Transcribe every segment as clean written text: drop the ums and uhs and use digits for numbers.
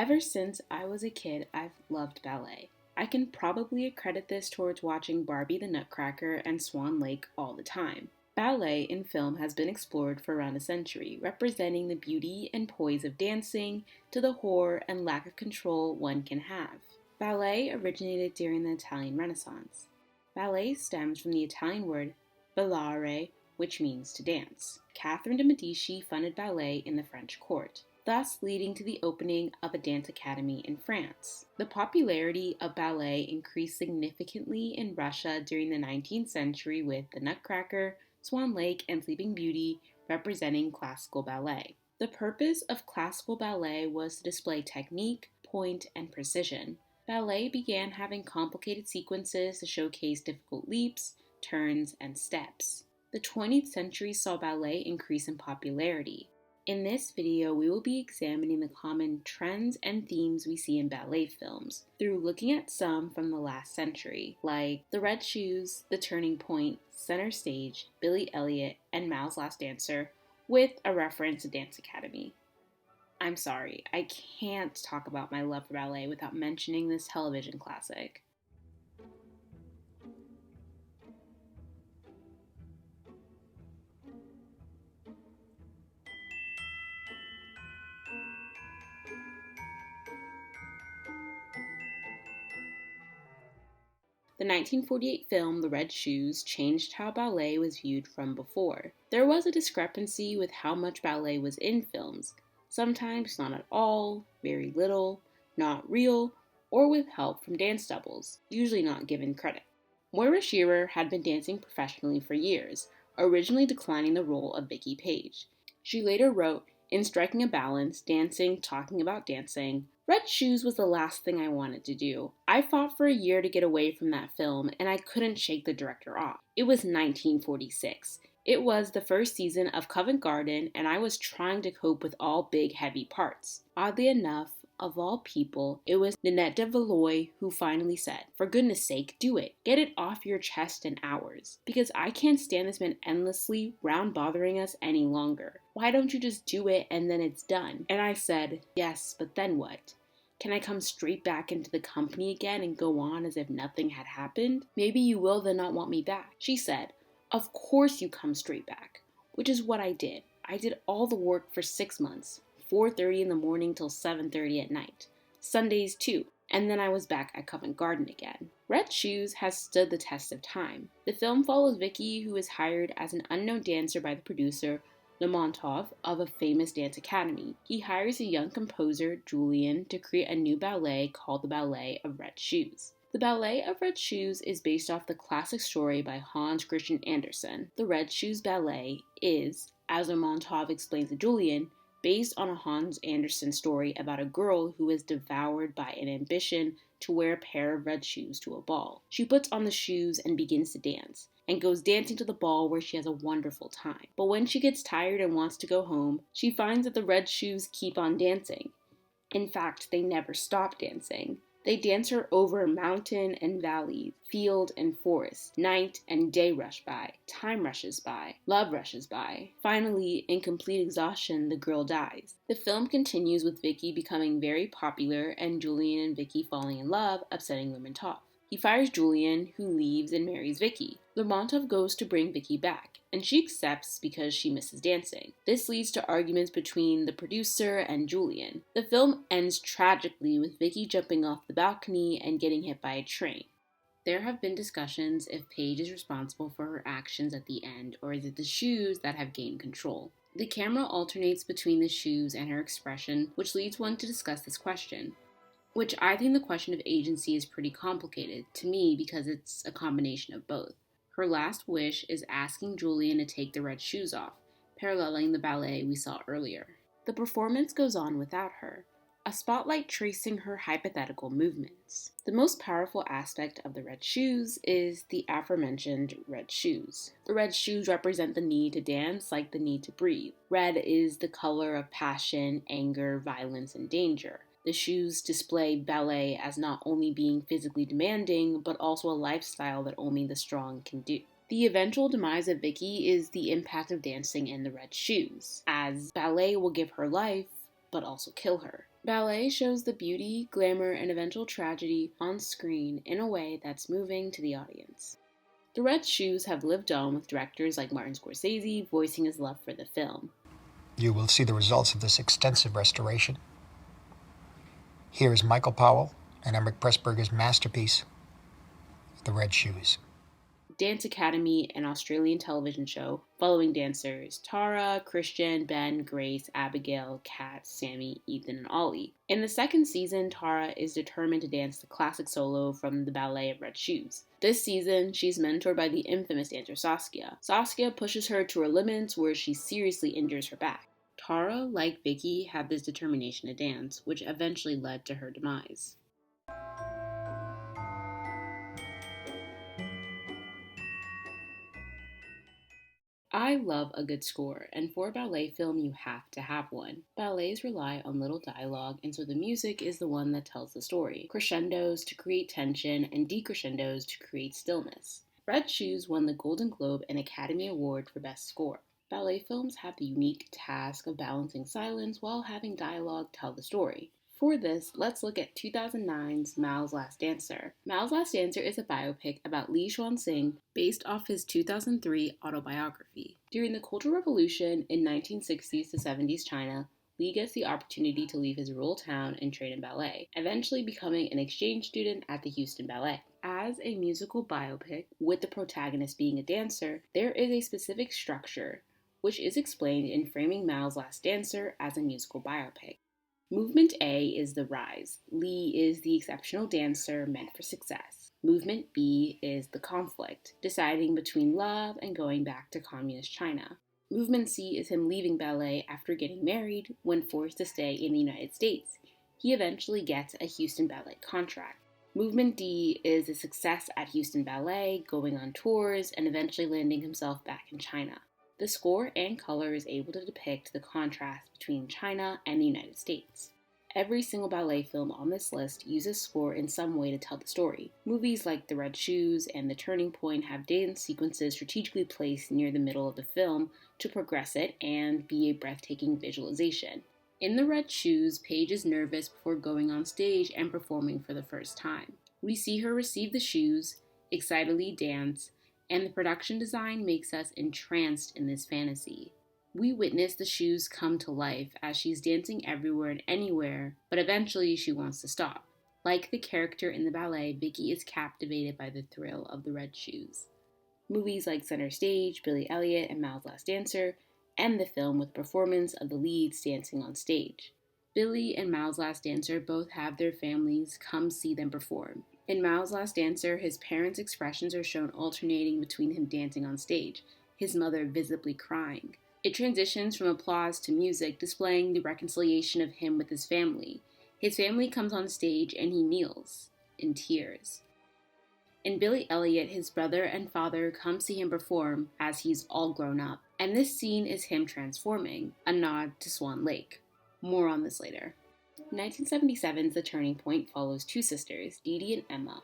Ever since I was a kid, I've loved ballet. I can probably accredit this towards watching Barbie the Nutcracker and Swan Lake all the time. Ballet in film has been explored for around a century, representing the beauty and poise of dancing to the horror and lack of control one can have. Ballet originated during the Italian Renaissance. Ballet stems from the Italian word ballare, which means to dance. Catherine de' Medici funded ballet in the French court, thus leading to the opening of a dance academy in France. The popularity of ballet increased significantly in Russia during the 19th century with the Nutcracker, Swan Lake, and Sleeping Beauty representing classical ballet. The purpose of classical ballet was to display technique, point, and precision. Ballet began having complicated sequences to showcase difficult leaps, turns, and steps. The 20th century saw ballet increase in popularity. In this video, we will be examining the common trends and themes we see in ballet films through looking at some from the last century, like The Red Shoes, The Turning Point, Center Stage, Billy Elliot, and Mao's Last Dancer, with a reference to Dance Academy. I'm sorry, I can't talk about my love for ballet without mentioning this television classic. The 1948 film The Red Shoes changed how ballet was viewed from before. There was a discrepancy with how much ballet was in films, sometimes not at all, very little, not real, or with help from dance doubles, usually not given credit. Moira Shearer had been dancing professionally for years, originally declining the role of Vicky Page. She later wrote, "In striking a balance, dancing, talking about dancing, Red Shoes was the last thing I wanted to do. I fought for a year to get away from that film, and I couldn't shake the director off. It was 1946. It was the first season of Covent Garden, and I was trying to cope with all big, heavy parts. Oddly enough, of all people, it was Nanette de Valois who finally said, 'For goodness sake, do it. Get it off your chest in hours. Because I can't stand this man endlessly round bothering us any longer. Why don't you just do it and then it's done?' And I said, 'Yes, but then what? Can I come straight back into the company again and go on as if nothing had happened? Maybe you will then not want me back.' She said, 'Of course you come straight back,' which is what I did. I did all the work for 6 months. 4:30 in the morning till 7:30 at night. Sundays too. And then I was back at Covent Garden again." Red Shoes has stood the test of time. The film follows Vicky, who is hired as an unknown dancer by the producer, Lermontov, of a famous dance academy. He hires a young composer, Julian, to create a new ballet called the Ballet of Red Shoes. The Ballet of Red Shoes is based off the classic story by Hans Christian Andersen. The Red Shoes Ballet is, as Lermontov explains to Julian, based on a Hans Andersen story about a girl who is devoured by an ambition to wear a pair of red shoes to a ball. She puts on the shoes and begins to dance, and goes dancing to the ball where she has a wonderful time. But when she gets tired and wants to go home, she finds that the red shoes keep on dancing. In fact, they never stop dancing. They dance her over mountain and valley, field and forest. Night and day rush by. Time rushes by. Love rushes by. Finally, in complete exhaustion, the girl dies. The film continues with Vicky becoming very popular and Julian and Vicky falling in love, upsetting Lermontov. He fires Julian, who leaves and marries Vicky. Lermontov goes to bring Vicky back, and she accepts because she misses dancing. This leads to arguments between the producer and Julian. The film ends tragically with Vicky jumping off the balcony and getting hit by a train. There have been discussions if Paige is responsible for her actions at the end, or is it the shoes that have gained control. The camera alternates between the shoes and her expression, which leads one to discuss this question. Which I think the question of agency is pretty complicated, to me, because it's a combination of both. Her last wish is asking Julian to take the red shoes off, paralleling the ballet we saw earlier. The performance goes on without her, a spotlight tracing her hypothetical movements. The most powerful aspect of the red shoes is the aforementioned red shoes. The red shoes represent the need to dance like the need to breathe. Red is the color of passion, anger, violence, and danger. The shoes display ballet as not only being physically demanding, but also a lifestyle that only the strong can do. The eventual demise of Vicky is the impact of dancing in the red shoes, as ballet will give her life, but also kill her. Ballet shows the beauty, glamour, and eventual tragedy on screen in a way that's moving to the audience. The Red Shoes have lived on with directors like Martin Scorsese voicing his love for the film. You will see the results of this extensive restoration. Here is Michael Powell and Emmerich Pressburger's masterpiece, The Red Shoes. Dance Academy, an Australian television show following dancers Tara, Christian, Ben, Grace, Abigail, Kat, Sammy, Ethan, and Ollie. In the second season, Tara is determined to dance the classic solo from the Ballet of Red Shoes. This season, she's mentored by the infamous dancer Saskia. Saskia pushes her to her limits where she seriously injures her back. Tara, like Vicky, had this determination to dance, which eventually led to her demise. I love a good score, and for a ballet film, you have to have one. Ballets rely on little dialogue, and so the music is the one that tells the story. Crescendos to create tension, and decrescendos to create stillness. Red Shoes won the Golden Globe and Academy Award for Best Score. Ballet films have the unique task of balancing silence while having dialogue tell the story. For this, let's look at 2009's Mao's Last Dancer. Mao's Last Dancer is a biopic about Li Xuanxing based off his 2003 autobiography. During the Cultural Revolution in 1960s to 70s China, Li gets the opportunity to leave his rural town and train in ballet, eventually becoming an exchange student at the Houston Ballet. As a musical biopic, with the protagonist being a dancer, there is a specific structure, which is explained in framing Mao's Last Dancer as a musical biopic. Movement A is the rise. Li is the exceptional dancer meant for success. Movement B is the conflict, deciding between love and going back to communist China. Movement C is him leaving ballet after getting married when forced to stay in the United States. He eventually gets a Houston Ballet contract. Movement D is a success at Houston Ballet, going on tours, and eventually landing himself back in China. The score and color is able to depict the contrast between China and the United States. Every single ballet film on this list uses score in some way to tell the story. Movies like The Red Shoes and The Turning Point have dance sequences strategically placed near the middle of the film to progress it and be a breathtaking visualization. In The Red Shoes, Paige is nervous before going on stage and performing for the first time. We see her receive the shoes, excitedly dance, and the production design makes us entranced in this fantasy. We witness the shoes come to life as she's dancing everywhere and anywhere, but eventually she wants to stop. Like the character in the ballet, Vicky is captivated by the thrill of the Red Shoes. Movies like Center Stage, Billy Elliot, and Mao's Last Dancer end the film with a performance of the leads dancing on stage. Billy and Mao's Last Dancer both have their families come see them perform. In Mao's Last Dancer, his parents' expressions are shown alternating between him dancing on stage, his mother visibly crying. It transitions from applause to music, displaying the reconciliation of him with his family. His family comes on stage and he kneels, in tears. In Billy Elliot, his brother and father come see him perform as he's all grown up, and this scene is him transforming, a nod to Swan Lake. More on this later. 1977's The Turning Point follows two sisters, Dee Dee and Emma,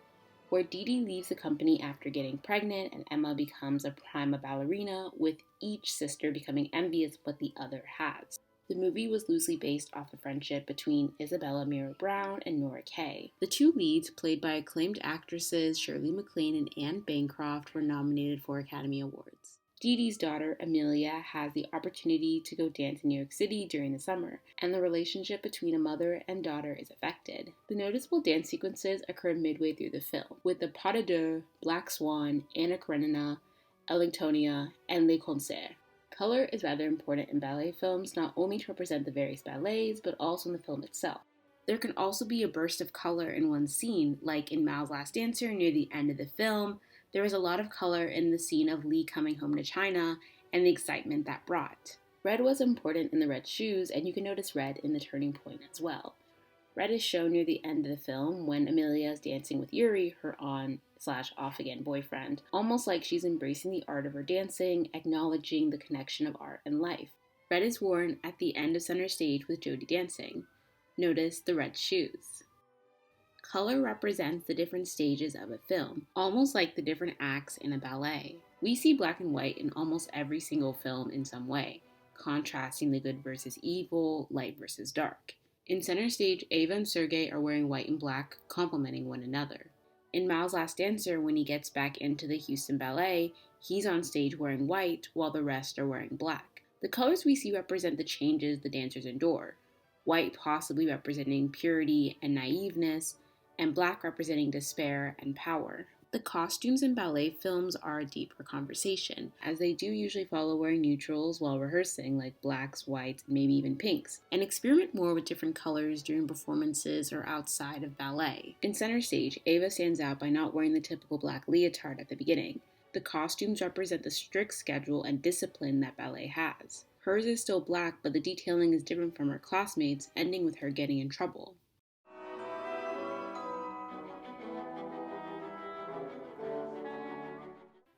where Dee Dee leaves the company after getting pregnant and Emma becomes a prima ballerina, with each sister becoming envious of what the other has. The movie was loosely based off the friendship between Isabella Miro Brown and Nora Kay. The two leads, played by acclaimed actresses Shirley MacLaine and Anne Bancroft, were nominated for Academy Awards. Dee Dee's daughter, Amelia, has the opportunity to go dance in New York City during the summer, and the relationship between a mother and daughter is affected. The noticeable dance sequences occur midway through the film, with the Pas de Deux, Black Swan, Anna Karenina, Ellingtonia, and Les Concerts. Color is rather important in ballet films, not only to represent the various ballets, but also in the film itself. There can also be a burst of color in one scene, like in Mao's Last Dancer near the end of the film. There is a lot of color in the scene of Li coming home to China and the excitement that brought. Red was important in The Red Shoes, and you can notice red in The Turning Point as well. Red is shown near the end of the film when Amelia is dancing with Yuri, her on/off-again boyfriend, almost like she's embracing the art of her dancing, acknowledging the connection of art and life. Red is worn at the end of Center Stage with Jodie dancing. Notice the red shoes. Color represents the different stages of a film, almost like the different acts in a ballet. We see black and white in almost every single film in some way, contrasting the good versus evil, light versus dark. In center stage, Ava and Sergei are wearing white and black, complementing one another. In Mal's Last Dancer, when he gets back into the Houghton Ballet, he's on stage wearing white, while the rest are wearing black. The colors we see represent the changes the dancers endure, white possibly representing purity and naiveness, and black representing despair and power. The costumes in ballet films are a deeper conversation, as they do usually follow wearing neutrals while rehearsing, like blacks, whites, and maybe even pinks, and experiment more with different colors during performances or outside of ballet. In center stage, Ava stands out by not wearing the typical black leotard at the beginning. The costumes represent the strict schedule and discipline that ballet has. Hers is still black, but the detailing is different from her classmates, ending with her getting in trouble.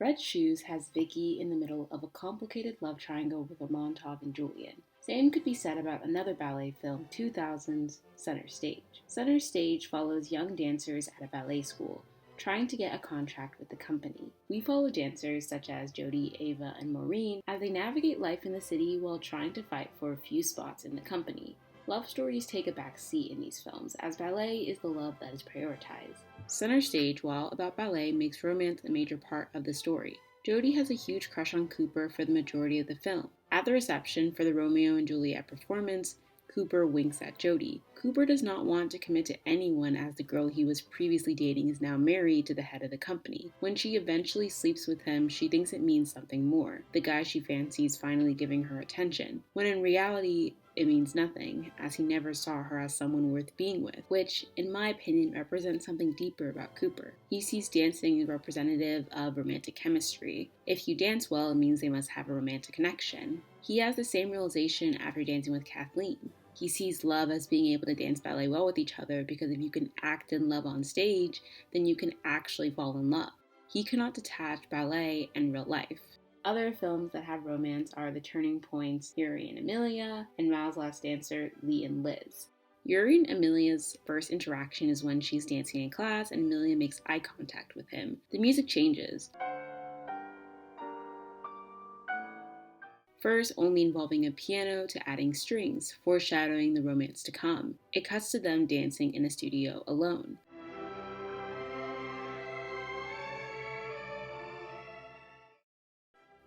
Red Shoes has Vicky in the middle of a complicated love triangle with Lermontov and Julian. Same could be said about another ballet film, 2000's Center Stage. Center Stage follows young dancers at a ballet school, trying to get a contract with the company. We follow dancers such as Jody, Ava, and Maureen as they navigate life in the city while trying to fight for a few spots in the company. Love stories take a back seat in these films, as ballet is the love that is prioritized. Center Stage, while about ballet, makes romance a major part of the story. Jody has a huge crush on Cooper for the majority of the film. At the reception for the Romeo and Juliet performance, Cooper winks at Jody. Cooper does not want to commit to anyone, as the girl he was previously dating is now married to the head of the company. When she eventually sleeps with him, she thinks it means something more, the guy she fancies finally giving her attention, when in reality, it means nothing, as he never saw her as someone worth being with, which, in my opinion, represents something deeper about Cooper. He sees dancing as representative of romantic chemistry. If you dance well, it means they must have a romantic connection. He has the same realization after dancing with Kathleen. He sees love as being able to dance ballet well with each other, because if you can act in love on stage, then you can actually fall in love. He cannot detach ballet and real life. Other films that have romance are The Turning Point's Yuri and Amelia, and Mal's Last Dancer, Lee and Liz. Yuri and Amelia's first interaction is when she's dancing in class and Amelia makes eye contact with him. The music changes, first only involving a piano to adding strings, foreshadowing the romance to come. It cuts to them dancing in a studio alone.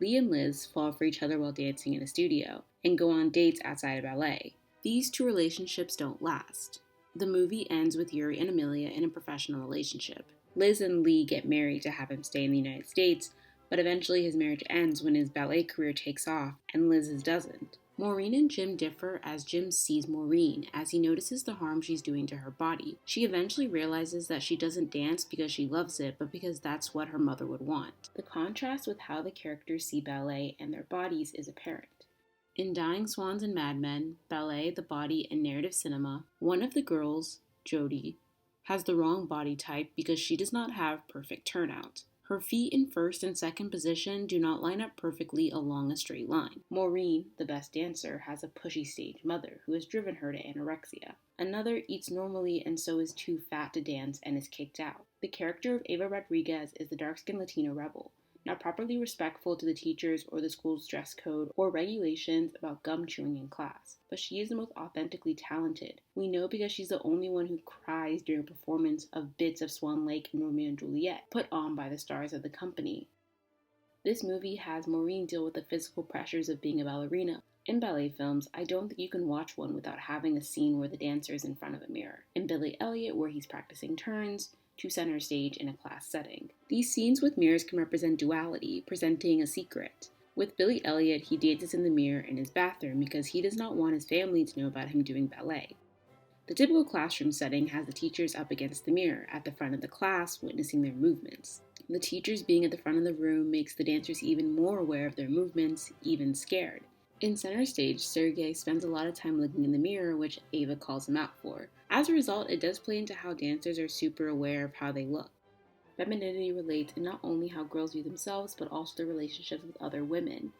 Lee and Liz fall for each other while dancing in a studio, and go on dates outside of ballet. These two relationships don't last. The movie ends with Yuri and Amelia in a professional relationship. Liz and Lee get married to have him stay in the United States, but eventually his marriage ends when his ballet career takes off, and Liz's doesn't. Maureen and Jim differ, as Jim sees Maureen as he notices the harm she's doing to her body. She eventually realizes that she doesn't dance because she loves it, but because that's what her mother would want. The contrast with how the characters see ballet and their bodies is apparent. In Dying Swans and Madmen, Ballet, the Body, and Narrative Cinema, one of the girls, Jody, has the wrong body type because she does not have perfect turnout. Her feet in first and second position do not line up perfectly along a straight line. Maureen, the best dancer, has a pushy stage mother who has driven her to anorexia. Another eats normally and so is too fat to dance and is kicked out. The character of Ava Rodriguez is the dark-skinned Latino rebel, not properly respectful to the teachers or the school's dress code or regulations about gum chewing in class. But she is the most authentically talented. We know because she's the only one who cries during a performance of bits of Swan Lake and Romeo and Juliet, put on by the stars of the company. This movie has Maureen deal with the physical pressures of being a ballerina. In ballet films, I don't think you can watch one without having a scene where the dancer is in front of a mirror. In Billy Elliot, where he's practicing turns, to center stage in a class setting. These scenes with mirrors can represent duality, presenting a secret. With Billy Elliot, he dances in the mirror in his bathroom because he does not want his family to know about him doing ballet. The typical classroom setting has the teachers up against the mirror at the front of the class, witnessing their movements. The teachers being at the front of the room makes the dancers even more aware of their movements, even scared. In center stage, Sergei spends a lot of time looking in the mirror, which Ava calls him out for. As a result, it does play into how dancers are super aware of how they look. Femininity relates in not only how girls view themselves, but also their relationships with other women.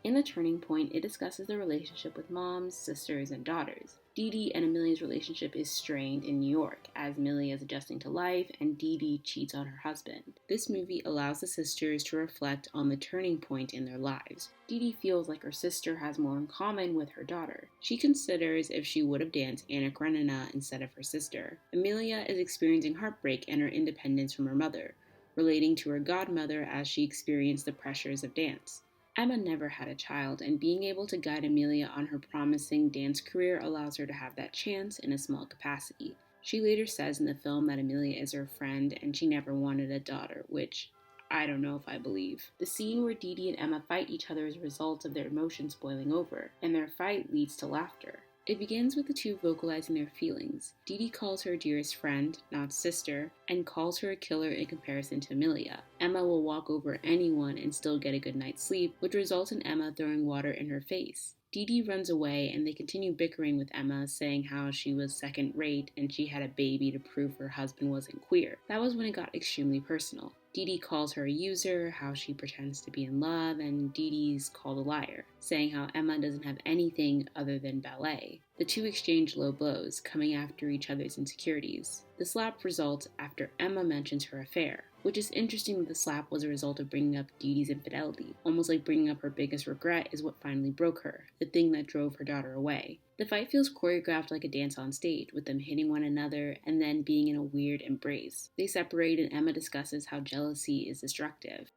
In The Turning Point, it discusses the relationship with moms, sisters, and daughters. Dee Dee and Amelia's relationship is strained in New York as Amelia is adjusting to life and Dee Dee cheats on her husband. This movie allows the sisters to reflect on the turning point in their lives. Dee Dee feels like her sister has more in common with her daughter. She considers if she would have danced Anna Karenina instead of her sister. Amelia is experiencing heartbreak and her independence from her mother, relating to her godmother as she experienced the pressures of dance. Emma never had a child, and being able to guide Amelia on her promising dance career allows her to have that chance in a small capacity. She later says in the film that Amelia is her friend and she never wanted a daughter, which I don't know if I believe. The scene where Dee Dee and Emma fight each other is a result of their emotions boiling over, and their fight leads to laughter. It begins with the two vocalizing their feelings. Dee Dee calls her dearest friend, not sister, and calls her a killer in comparison to Amelia. Emma will walk over anyone and still get a good night's sleep, which results in Emma throwing water in her face. Dee Dee runs away and they continue bickering with Emma, saying how she was second rate and she had a baby to prove her husband wasn't queer. That was when it got extremely personal. Dee Dee calls her a user, how she pretends to be in love, and Dee Dee's called a liar, saying how Emma doesn't have anything other than ballet. The two exchange low blows, coming after each other's insecurities. The slap results after Emma mentions her affair, which is interesting that the slap was a result of bringing up Dee Dee's infidelity, almost like bringing up her biggest regret is what finally broke her, the thing that drove her daughter away. The fight feels choreographed like a dance on stage, with them hitting one another and then being in a weird embrace. They separate and Emma discusses how jealousy is destructive.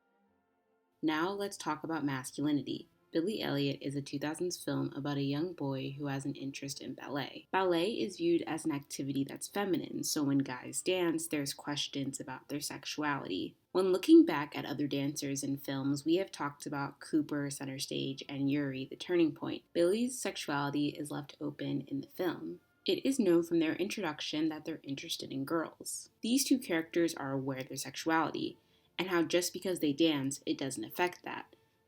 Now let's talk about masculinity. Billy Elliot is a 2000s film about a young boy who has an interest in ballet. Ballet is viewed as an activity that's feminine, so when guys dance, there's questions about their sexuality. When looking back at other dancers in films, we have talked about Cooper, Center Stage, and Yuri, The Turning Point. Billy's sexuality is left open in the film. It is known from their introduction that they're interested in girls. These two characters are aware of their sexuality, and how just because they dance, it doesn't affect that.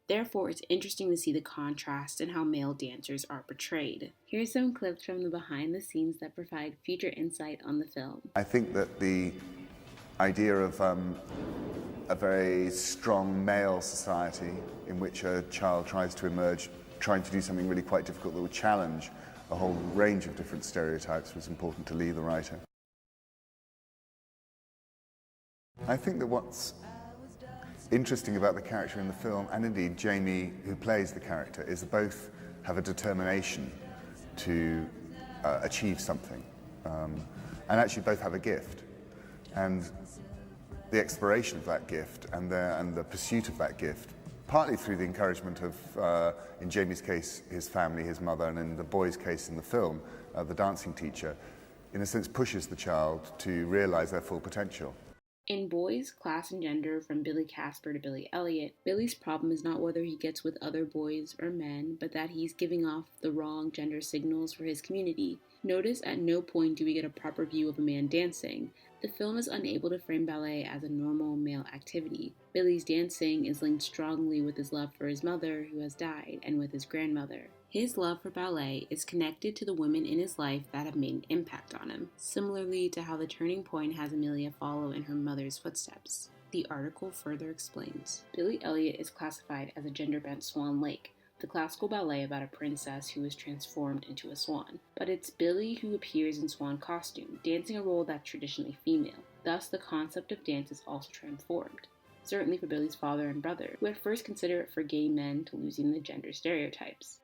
Therefore, it's interesting to see the contrast in how male dancers are portrayed. Here's some clips from the behind the scenes that provide future insight on the film. I think that the idea of a very strong male society in which a child tries to emerge, trying to do something really quite difficult that would challenge a whole range of different stereotypes was important to Lee, the writer. I think that what's interesting about the character in the film, and indeed Jamie, who plays the character, is that both have a determination to achieve something, and actually both have a gift. And the exploration of that gift and the pursuit of that gift, partly through the encouragement of, in Jamie's case, his family, his mother, and in the boy's case in the film, the dancing teacher, in a sense pushes the child to realize their full potential. In Boys, Class and Gender, from Billy Casper to Billy Elliot, Billy's problem is not whether he gets with other boys or men, but that he's giving off the wrong gender signals for his community. Notice at no point do we get a proper view of a man dancing. The film is unable to frame ballet as a normal male activity. Billy's dancing is linked strongly with his love for his mother, who has died, and with his grandmother. His love for ballet is connected to the women in his life that have made an impact on him, similarly to how The Turning Point has Amelia follow in her mother's footsteps. The article further explains. Billy Elliot is classified as a gender-bent Swan Lake, the classical ballet about a princess who is transformed into a swan. But it's Billy who appears in swan costume, dancing a role that's traditionally female. Thus, the concept of dance is also transformed, certainly for Billy's father and brother, who at first consider it for gay men to losing the gender stereotypes.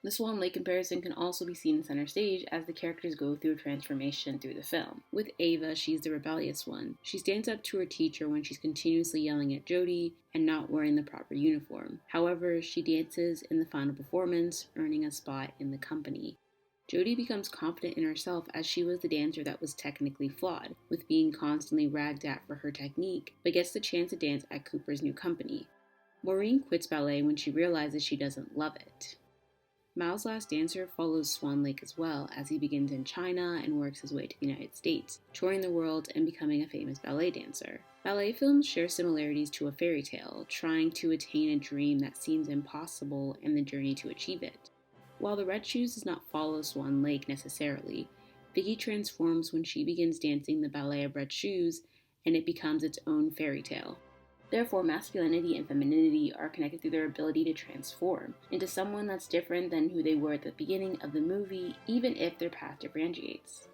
The Swan Lake comparison can also be seen in Center Stage as the characters go through a transformation through the film. With Ava, she's the rebellious one. She stands up to her teacher when she's continuously yelling at Jody and not wearing the proper uniform. However, she dances in the final performance, earning a spot in the company. Jody becomes confident in herself as she was the dancer that was technically flawed, with being constantly ragged at for her technique, but gets the chance to dance at Cooper's new company. Maureen quits ballet when she realizes she doesn't love it. Mao's Last Dancer follows Swan Lake as well, as he begins in China and works his way to the United States, touring the world and becoming a famous ballet dancer. Ballet films share similarities to a fairy tale, trying to attain a dream that seems impossible and the journey to achieve it. While The Red Shoes does not follow Swan Lake necessarily, Vicky transforms when she begins dancing the ballet of Red Shoes, and it becomes its own fairy tale. Therefore, masculinity and femininity are connected through their ability to transform into someone that's different than who they were at the beginning of the movie, even if their path differentiates.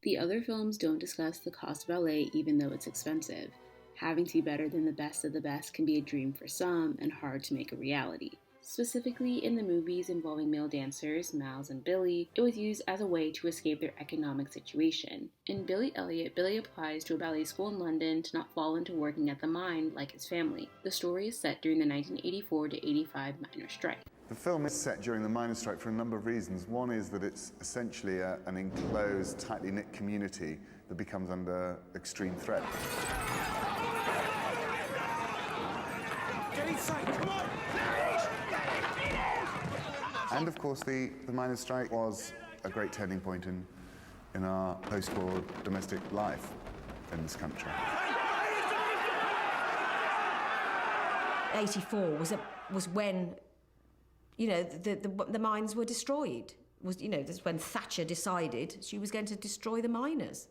The other films don't discuss the cost of ballet even though it's expensive. Having to be better than the best of the best can be a dream for some and hard to make a reality. Specifically, in the movies involving male dancers, Miles and Billy, it was used as a way to escape their economic situation. In Billy Elliot, Billy applies to a ballet school in London to not fall into working at the mine like his family. The story is set during the 1984 to 85 miners' strike. The film is set during the miners' strike for a number of reasons. One is that it's essentially an enclosed, tightly knit community that becomes under extreme threat. Get inside, come on! And of course, the miners' strike was a great turning point in our post-war domestic life in this country. 84 was when, the mines were destroyed. That's when Thatcher decided she was going to destroy the miners.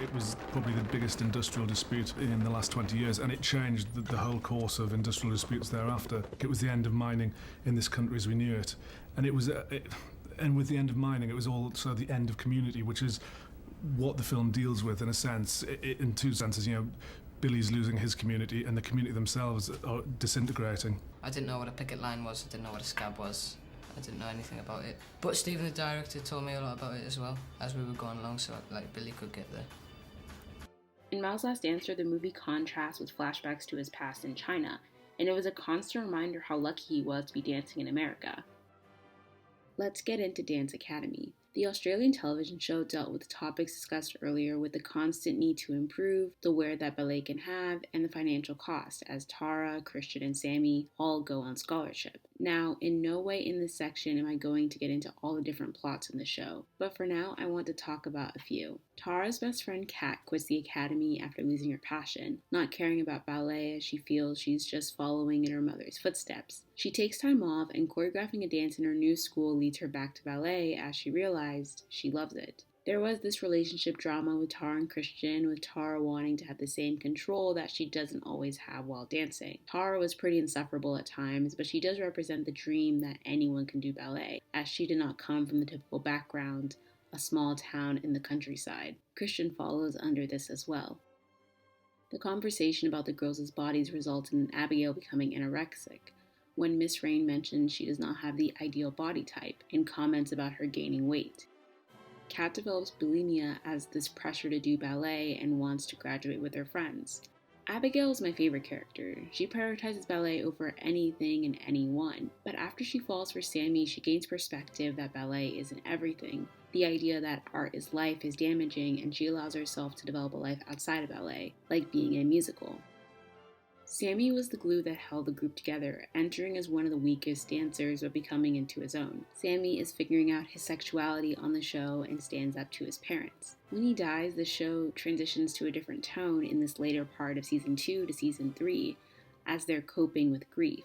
It was probably the biggest industrial dispute in the last 20 years, and it changed the whole course of industrial disputes thereafter. It was the end of mining in this country as we knew it, and and with the end of mining, it was also the end of community, which is what the film deals with in a sense, in two senses. Billy's losing his community, and the community themselves are disintegrating. I didn't know what a picket line was. I didn't know what a scab was. I didn't know anything about it. But Stephen, the director, told me a lot about it as well as we were going along, so Billy could get there. In Mao's Last Dancer, the movie contrasts with flashbacks to his past in China, and it was a constant reminder how lucky he was to be dancing in America. Let's get into Dance Academy. The Australian television show dealt with the topics discussed earlier, with the constant need to improve, the wear that ballet can have, and the financial cost, as Tara, Christian, and Sammy all go on scholarship. Now, in no way in this section am I going to get into all the different plots in the show, but for now I want to talk about a few. Tara's best friend Kat quits the academy after losing her passion, not caring about ballet as she feels she's just following in her mother's footsteps. She takes time off, and choreographing a dance in her new school leads her back to ballet as she realized she loves it. There was this relationship drama with Tara and Christian, with Tara wanting to have the same control that she doesn't always have while dancing. Tara was pretty insufferable at times, but she does represent the dream that anyone can do ballet, as she did not come from the typical background, a small town in the countryside. Christian follows under this as well. The conversation about the girls' bodies results in Abigail becoming anorexic, when Miss Rain mentions she does not have the ideal body type and comments about her gaining weight. Kat develops bulimia as this pressure to do ballet and wants to graduate with her friends. Abigail is my favorite character. She prioritizes ballet over anything and anyone, but after she falls for Sammy, she gains perspective that ballet isn't everything. The idea that art is life is damaging, and she allows herself to develop a life outside of ballet, like being in a musical. Sammy was the glue that held the group together, entering as one of the weakest dancers but becoming into his own. Sammy is figuring out his sexuality on the show and stands up to his parents. When he dies, the show transitions to a different tone in this later part of Season 2 to Season 3, as they're coping with grief.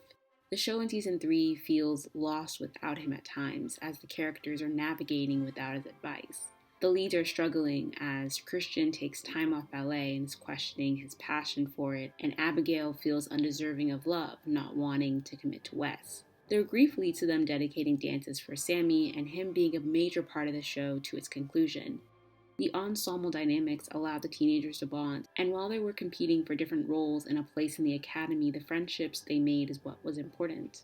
The show in Season 3 feels lost without him at times, as the characters are navigating without his advice. The leads are struggling as Christian takes time off ballet and is questioning his passion for it, and Abigail feels undeserving of love, not wanting to commit to Wes. Their grief leads to them dedicating dances for Sammy and him being a major part of the show to its conclusion. The ensemble dynamics allowed the teenagers to bond, and while they were competing for different roles and a place in the academy, the friendships they made is what was important.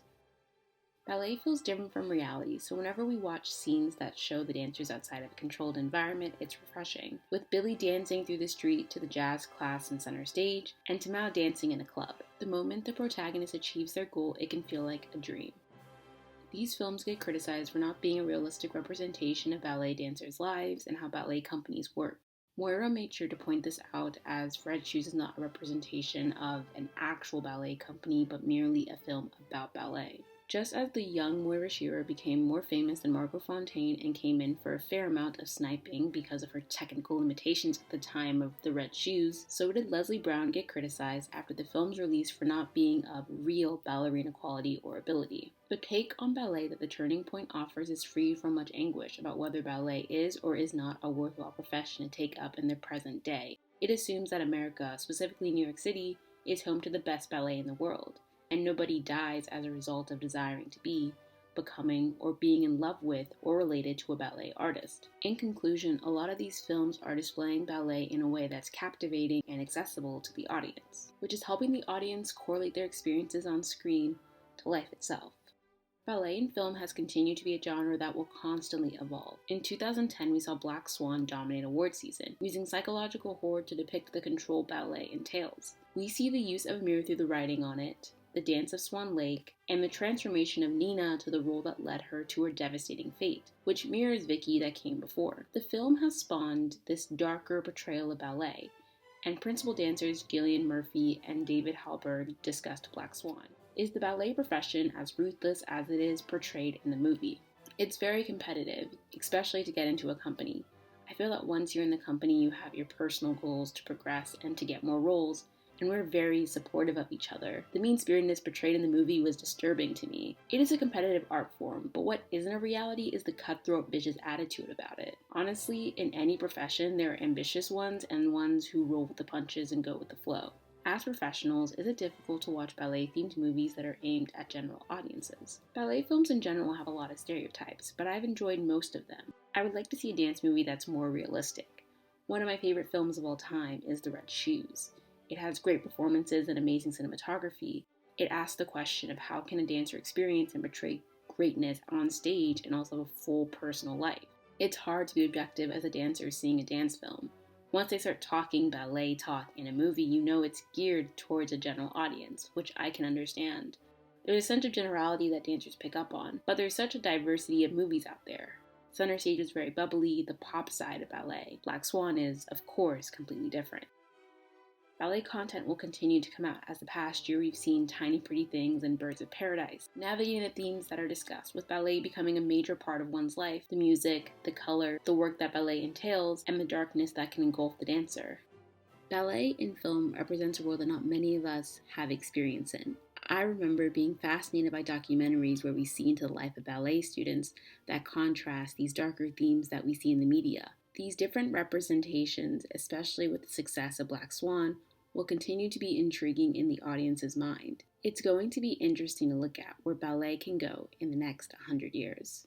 Ballet feels different from reality, so whenever we watch scenes that show the dancers outside of a controlled environment, it's refreshing. With Billy dancing through the street to the jazz class in center stage, and to Mao dancing in a club. The moment the protagonist achieves their goal, it can feel like a dream. These films get criticized for not being a realistic representation of ballet dancers' lives and how ballet companies work. Moira made sure to point this out, as Red Shoes is not a representation of an actual ballet company, but merely a film about ballet. Just as the young Moira Shearer became more famous than Margot Fonteyn and came in for a fair amount of sniping because of her technical limitations at the time of The Red Shoes, so did Leslie Brown get criticized after the film's release for not being of real ballerina quality or ability. The take on ballet that The Turning Point offers is free from much anguish about whether ballet is or is not a worthwhile profession to take up in the present day. It assumes that America, specifically New York City, is home to the best ballet in the world, and nobody dies as a result of desiring to be, becoming, or being in love with or related to a ballet artist. In conclusion, a lot of these films are displaying ballet in a way that's captivating and accessible to the audience, which is helping the audience correlate their experiences on screen to life itself. Ballet in film has continued to be a genre that will constantly evolve. In 2010, we saw Black Swan dominate award season, using psychological horror to depict the control ballet entails. We see the use of a mirror through the writing on it, the dance of Swan Lake, and the transformation of Nina to the role that led her to her devastating fate, which mirrors Vicky that came before. The film has spawned this darker portrayal of ballet, and principal dancers Gillian Murphy and David Halberd discussed Black Swan. Is the ballet profession as ruthless as it is portrayed in the movie? It's very competitive, especially to get into a company. I feel that once you're in the company, you have your personal goals to progress and to get more roles, and we're very supportive of each other. The mean-spiritedness portrayed in the movie was disturbing to me. It is a competitive art form, but what isn't a reality is the cutthroat, vicious attitude about it. Honestly, in any profession, there are ambitious ones and ones who roll with the punches and go with the flow. As professionals, is it difficult to watch ballet-themed movies that are aimed at general audiences? Ballet films in general have a lot of stereotypes, but I've enjoyed most of them. I would like to see a dance movie that's more realistic. One of my favorite films of all time is The Red Shoes. It has great performances and amazing cinematography. It asks the question of how can a dancer experience and portray greatness on stage and also have a full personal life. It's hard to be objective as a dancer seeing a dance film. Once they start talking ballet talk in a movie, you know it's geared towards a general audience, which I can understand. There's a sense of generality that dancers pick up on, but there's such a diversity of movies out there. Center Stage is very bubbly, the pop side of ballet. Black Swan is, of course, completely different. Ballet content will continue to come out. As the past year we've seen Tiny Pretty Things and Birds of Paradise, navigating the themes that are discussed, with ballet becoming a major part of one's life, the music, the color, the work that ballet entails, and the darkness that can engulf the dancer. Ballet in film represents a world that not many of us have experience in. I remember being fascinated by documentaries where we see into the life of ballet students that contrast these darker themes that we see in the media. These different representations, especially with the success of Black Swan, will continue to be intriguing in the audience's mind. It's going to be interesting to look at where ballet can go in the next 100 years.